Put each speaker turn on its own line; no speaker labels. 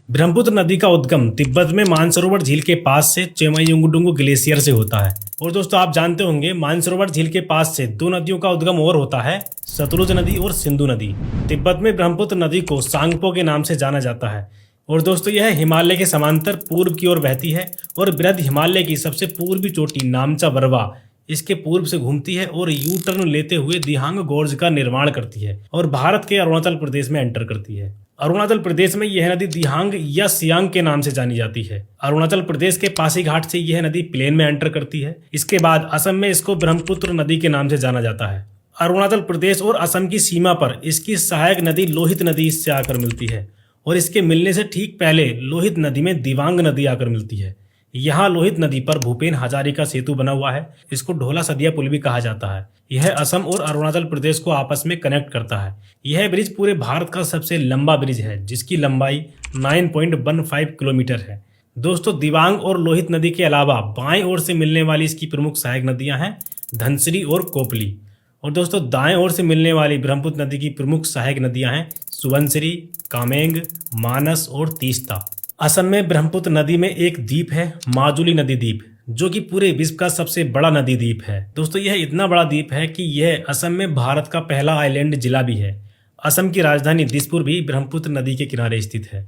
ब्रह्मपुत्र नदी का उद्गम तिब्बत में मानसरोवर झील के पास से चेमायुंगडुंगु ग्लेशियर से होता है। और दोस्तों आप जानते होंगे मानसरोवर झील के पास से दो नदियों का उद्गम और होता है, सतलुज नदी और सिंधु नदी। तिब्बत में ब्रह्मपुत्र नदी को सांगपो के नाम से जाना जाता है। और दोस्तों यह हिमालय के समांतर पूर्व की ओर बहती है और बृहद हिमालय की सबसे पूर्वी चोटी नामचा बरवा इसके पूर्व से घूमती है और यू टर्न लेते हुए दिहांग गोर्ज का निर्माण करती है और भारत के अरुणाचल प्रदेश में एंटर करती है। अरुणाचल प्रदेश में यह नदी दिहांग या सियांग के नाम से जानी जाती है। अरुणाचल प्रदेश के पासीघाट से यह नदी प्लेन में एंटर करती है। इसके बाद असम में इसको ब्रह्मपुत्र नदी के नाम से जाना जाता है। अरुणाचल प्रदेश और असम की सीमा पर इसकी सहायक नदी लोहित नदी इससे आकर मिलती है और इसके मिलने से ठीक पहले लोहित नदी में दिवांग नदी आकर मिलती है। यहाँ लोहित नदी पर भूपेन हजारिका सेतु बना हुआ है। इसको ढोला सदिया पुल भी कहा जाता है। यह असम और अरुणाचल प्रदेश को आपस में कनेक्ट करता है। यह ब्रिज पूरे भारत का सबसे लंबा ब्रिज है जिसकी लंबाई 9.15 किलोमीटर है। दोस्तों दिवांग और लोहित नदी के अलावा बाएं ओर से मिलने वाली इसकी प्रमुख सहायक नदियां हैं धनसिरी और कोपली। और दोस्तों दाएं ओर से मिलने वाली ब्रह्मपुत्र नदी की प्रमुख सहायक नदियां हैं सुबनसिरी, कामेंग, मानस और तीस्ता। असम में ब्रह्मपुत्र नदी में एक द्वीप है माजुली नदी द्वीप, जो कि पूरे विश्व का सबसे बड़ा नदी द्वीप है। दोस्तों यह इतना बड़ा द्वीप है कि यह असम में भारत का पहला आइलैंड जिला भी है। असम की राजधानी दिसपुर भी ब्रह्मपुत्र नदी के किनारे स्थित है।